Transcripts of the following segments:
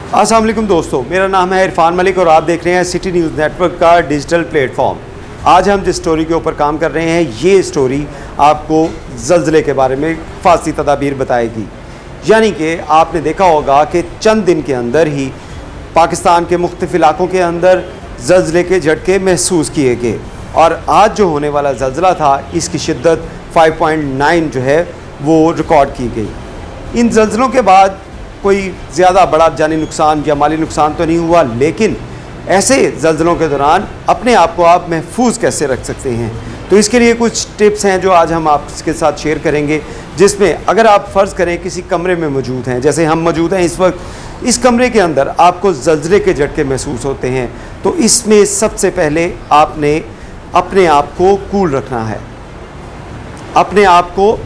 अस्सलाम वालेकुम दोस्तों, मेरा नाम है इरफान मलिक और आप देख रहे हैं सिटी न्यूज़ नेटवर्क का डिजिटल प्लेटफॉर्म। आज हम जिस स्टोरी के ऊपर काम कर रहे हैं, ये स्टोरी आपको ज़लज़ले के बारे में हिफाजती तदाबीर बताएगी। यानी कि आपने देखा होगा कि चंद दिन के अंदर ही पाकिस्तान के मुख्तलिफ़ इलाकों के अंदर ज़लज़ले के झटके महसूस किए गए और आज जो होने वाला ज़लज़ला था, इसकी शिद्दत 5.9 जो है वो रिकॉर्ड की गई। इन ज़लज़लों के बाद कोई ज़्यादा बड़ा जानी नुकसान या माली नुकसान तो नहीं हुआ, लेकिन ऐसे ज़लज़लों के दौरान अपने आप को आप महफूज कैसे रख सकते हैं, तो इसके लिए कुछ टिप्स हैं जो आज हम आपके साथ शेयर करेंगे। जिसमें अगर आप फ़र्ज़ करें किसी कमरे में मौजूद हैं, जैसे हम मौजूद हैं इस वक्त, इस कमरे के अंदर आपको ज़लज़ले के झटके महसूस होते हैं, तो इसमें सबसे पहले आपने अपने आप को कूल रखना है। अपने आप को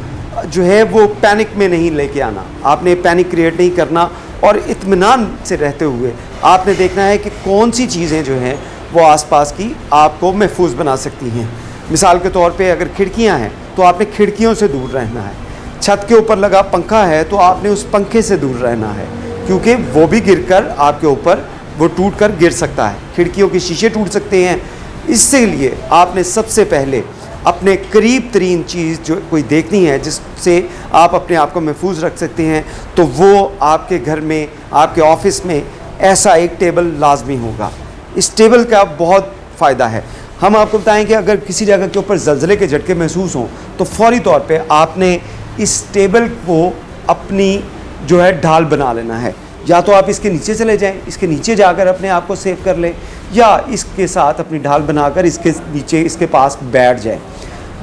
जो है वो पैनिक में नहीं लेके आना, आपने पैनिक क्रिएट नहीं करना और इत्मीनान से रहते हुए आपने देखना है कि कौन सी चीज़ें जो हैं वो आसपास की आपको महफूज बना सकती हैं। मिसाल के तौर पे अगर खिड़कियां हैं तो आपने खिड़कियों से दूर रहना है। छत के ऊपर लगा पंखा है तो आपने उस पंखे से दूर रहना है, क्योंकि वो भी गिरकर आपके ऊपर वो टूट कर गिर सकता है। खिड़कियों के शीशे टूट सकते हैं। इससे लिए आपने सबसे पहले अपने करीब तरीन चीज़ जो कोई देखनी है जिससे आप अपने आप को महफूज रख सकते हैं, तो वो आपके घर में, आपके ऑफिस में ऐसा एक टेबल लाजमी होगा। इस टेबल का बहुत फ़ायदा है। हम आपको बताएं कि अगर किसी जगह के ऊपर ज़लज़ले के झटके महसूस हों तो फ़ौरी तौर पे आपने इस टेबल को अपनी जो है ढाल बना लेना है। या तो आप इसके नीचे चले जाएं, इसके नीचे जाकर अपने आप को सेव कर लें, या इसके साथ अपनी ढाल बनाकर इसके नीचे इसके पास बैठ जाएं।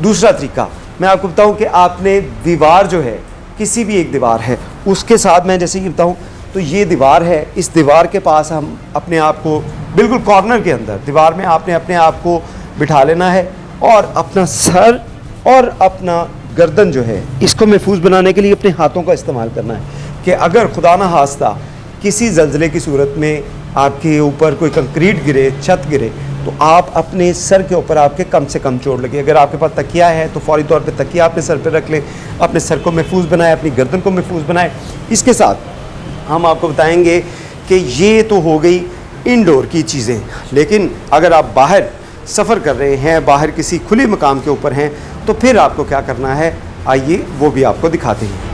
दूसरा तरीका मैं आपको बताऊं कि आपने दीवार जो है, किसी भी एक दीवार है उसके साथ, मैं जैसे ये बताऊं तो ये दीवार है, इस दीवार के पास हम अपने आप को बिल्कुल कॉर्नर के अंदर दीवार में आपने अपने आप को बिठा लेना है और अपना सर और अपना गर्दन जो है इसको महफूज बनाने के लिए अपने हाथों का इस्तेमाल करना है कि अगर खुदा न खास्ता किसी ज़लज़ले की सूरत में आपके ऊपर कोई कंक्रीट गिरे, छत गिरे, तो आप अपने सर के ऊपर आपके कम से कम चोट लगे। अगर आपके पास तकिया है तो फौरी तौर पे तकिया अपने सर पे रख लें, अपने सर को महफूज बनाएं, अपनी गर्दन को महफूज बनाएं। इसके साथ हम आपको बताएंगे कि ये तो हो गई इंडोर की चीज़ें, लेकिन अगर आप बाहर सफ़र कर रहे हैं, बाहर किसी खुले मकाम के ऊपर हैं, तो फिर आपको क्या करना है, आइए वो भी आपको दिखाते हैं।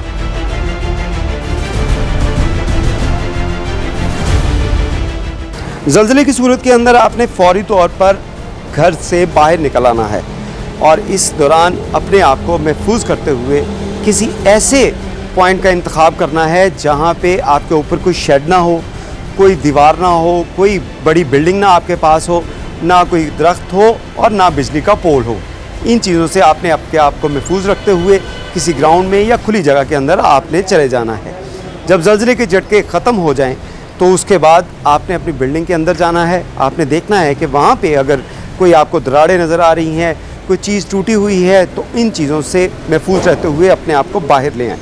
ज़लज़ले की सूरत के अंदर आपने फ़ौरी तौर पर घर से बाहर निकल आना है और इस दौरान अपने आप को महफूज करते हुए किसी ऐसे पॉइंट का इंतखाब करना है जहाँ पे आपके ऊपर कोई शेड ना हो, कोई दीवार ना हो, कोई बड़ी बिल्डिंग ना आपके पास हो, ना कोई दरख्त हो और ना बिजली का पोल हो। इन चीज़ों से आपने अपने आप को महफूज रखते हुए किसी ग्राउंड में या खुली जगह के अंदर आपने चले जाना है। जब ज़लज़ले के झटके ख़त्म हो जाएँ तो उसके बाद आपने अपनी बिल्डिंग के अंदर जाना है। आपने देखना है कि वहाँ पे अगर कोई आपको दरारें नज़र आ रही हैं, कोई चीज़ टूटी हुई है, तो इन चीज़ों से महफूज रहते हुए अपने आप को बाहर ले आएँ।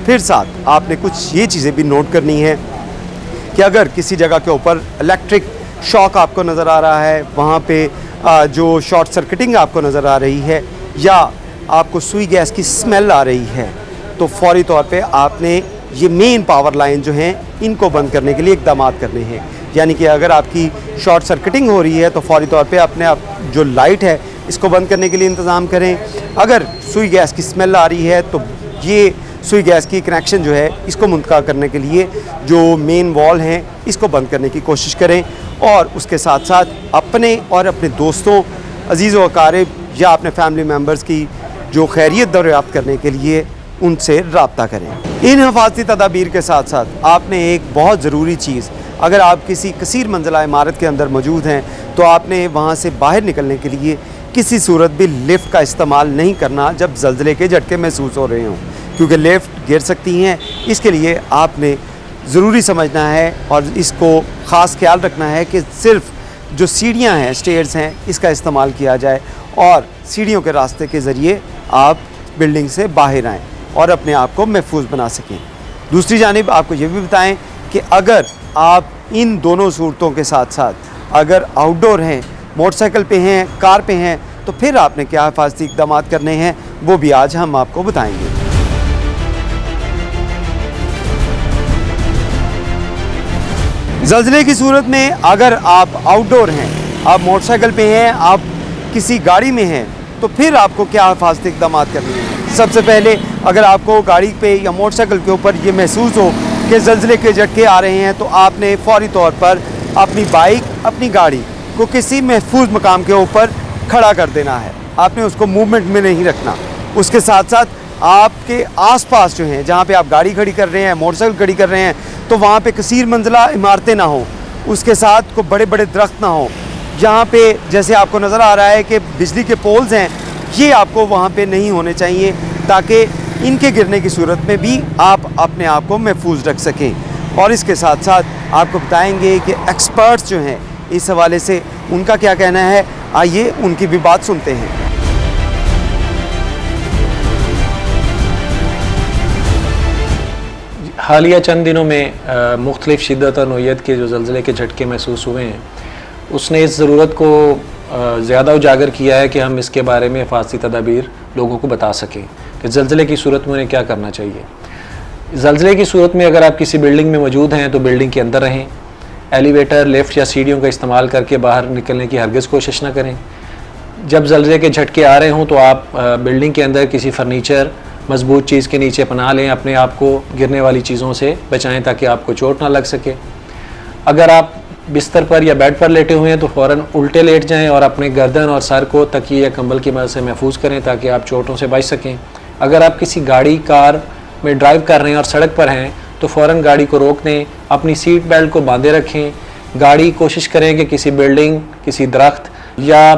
फिर साथ आपने कुछ ये चीज़ें भी नोट करनी है कि अगर किसी जगह के ऊपर इलेक्ट्रिक शॉक आपको नज़र आ रहा है, वहाँ पे जो शॉर्ट सर्किटिंग आपको नज़र आ रही है, या आपको सुई गैस की स्मेल आ रही है, तो फौरी तौर पे आपने ये मेन पावर लाइन जो हैं इनको बंद करने के लिए इक़दाम करने हैं। यानी कि अगर आपकी शॉर्ट सर्किटिंग हो रही है तो फौरी तौर पे अपने आप जो लाइट है इसको बंद करने के लिए इंतज़ाम करें। अगर सुई गैस की स्मेल आ रही है तो ये सुई गैस की कनेक्शन जो है इसको मुनक़ा करने के लिए जो मेन वॉल हैं इसको बंद करने की कोशिश करें, और उसके साथ साथ अपने और अपने दोस्तों, अज़ीज़ व अक़ारिब या अपने फैमिली मेम्बर्स की जो खैरियत दरियाफ़्त करने के लिए उनसे रब्ता करें। इन हिफाजती तदाबीर के साथ साथ आपने एक बहुत ज़रूरी चीज़, अगर आप किसी कसीर मंजिला इमारत के अंदर मौजूद हैं तो आपने वहाँ से बाहर निकलने के लिए किसी सूरत भी लिफ्ट का इस्तेमाल नहीं करना जब ज़लज़ले के झटके महसूस हो रहे हों, क्योंकि लिफ्ट गिर सकती हैं। इसके लिए आपने ज़रूरी समझना है और इसको ख़ास ख्याल रखना है कि सिर्फ़ जो सीढ़ियाँ हैं, स्टेयर्स हैं, इसका इस्तेमाल किया जाए और सीढ़ियों के रास्ते के ज़रिए आप बिल्डिंग से बाहर आएँ और अपने आप को महफूज बना सकें। दूसरी जानिब आपको ये भी बताएं कि अगर आप इन दोनों सूरतों के साथ साथ अगर आउटडोर हैं, मोटरसाइकिल पे हैं, कार पे हैं, तो फिर आपने क्या हिफाजती इक़दाम करने हैं वो भी आज हम आपको बताएंगे। ज़ल्ज़ले की सूरत में अगर आप आउटडोर हैं, आप मोटरसाइकिल पे हैं, आप किसी गाड़ी में हैं, तो फिर आपको क्या हिफाजती इक़दाम करनी है। सबसे पहले अगर आपको गाड़ी पे या मोटरसाइकिल के ऊपर ये महसूस हो कि ज़ल्ज़ले के झटके आ रहे हैं, तो आपने फ़ौरी तौर पर अपनी बाइक, अपनी गाड़ी को किसी महफूज मकाम के ऊपर खड़ा कर देना है। आपने उसको मूवमेंट में नहीं रखना। उसके साथ साथ आपके आसपास जो हैं, जहाँ पे आप गाड़ी खड़ी कर रहे हैं, मोटरसाइकिल खड़ी कर रहे हैं, तो वहाँ पे कसीर मंजिला इमारतें ना हो, उसके साथ को बड़े बड़े दरख्त ना हो। जहाँ पे जैसे आपको नज़र आ रहा है कि बिजली के पोल्स हैं, ये आपको वहाँ पे नहीं होने चाहिए, ताकि इनके गिरने की सूरत में भी आप अपने आप को महफूज रख सकें। और इसके साथ साथ आपको बताएंगे कि एक्सपर्ट्स जो हैं इस हवाले से उनका क्या कहना है। आइए उनकी भी बात सुनते हैं। हालिया चंद दिनों में मुख्तलिफ़ शिद्दत और नोयत के जो ज़ल्ज़ले के झटके महसूस हुए हैं, उसने इस ज़रूरत को ज़्यादा उजागर किया है कि हम इसके बारे में हिफाजती तदाबीर लोगों को बता सकें कि ज़ल्ज़ले की सूरत में उन्हें क्या करना चाहिए। ज़ल्ज़ले की सूरत में अगर आप किसी बिल्डिंग में मौजूद हैं तो बिल्डिंग के अंदर रहें। एलिवेटर, लिफ्ट या सीढ़ियों का इस्तेमाल करके बाहर निकलने की हरगिज़ कोशिश ना करें। जब ज़ल्ज़ले के झटके आ रहे हों तो आप बिल्डिंग के अंदर किसी फर्नीचर, मजबूत चीज़ के नीचे पनाह लें, अपने आप को गिरने वाली चीज़ों से बचाएं ताकि आपको चोट ना लग सके। अगर आप बिस्तर पर या बेड पर लेटे हुए हैं तो फ़ौरन उल्टे लेट जाएं और अपने गर्दन और सर को तकिए या कंबल की मदद से महफूज करें ताकि आप चोटों से बच सकें। अगर आप किसी गाड़ी, कार में ड्राइव कर रहे हैं और सड़क पर हैं तो फ़ौरन गाड़ी को रोक दें, अपनी सीट बेल्ट को बांधे रखें। गाड़ी कोशिश करें कि किसी बिल्डिंग, किसी दरख्त या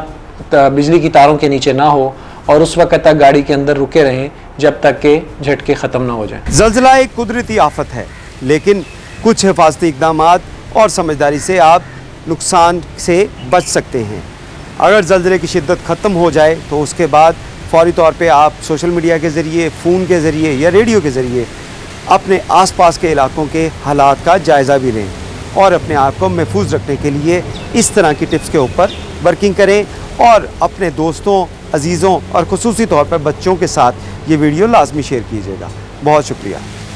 बिजली की तारों के नीचे ना हो और उस वक्त तक गाड़ी के अंदर रुके रहें जब तक के झटके ख़त्म ना हो जाएं। ज़ल्ज़ला एक कुदरती आफत है, लेकिन कुछ हिफाजती इक़दाम और समझदारी से आप नुकसान से बच सकते हैं। अगर ज़ल्ज़ले की शिद्दत ख़त्म हो जाए तो उसके बाद फ़ौरी तौर पे आप सोशल मीडिया के ज़रिए, फ़ोन के ज़रिए या रेडियो के ज़रिए अपने आसपास के इलाकों के हालात का जायज़ा भी लें और अपने आप को महफूज रखने के लिए इस तरह की टिप्स के ऊपर वर्किंग करें और अपने दोस्तों, अजीज़ों और ख़ुसूसी तौर पर बच्चों के साथ ये वीडियो लाजमी शेयर कीजिएगा। बहुत शुक्रिया।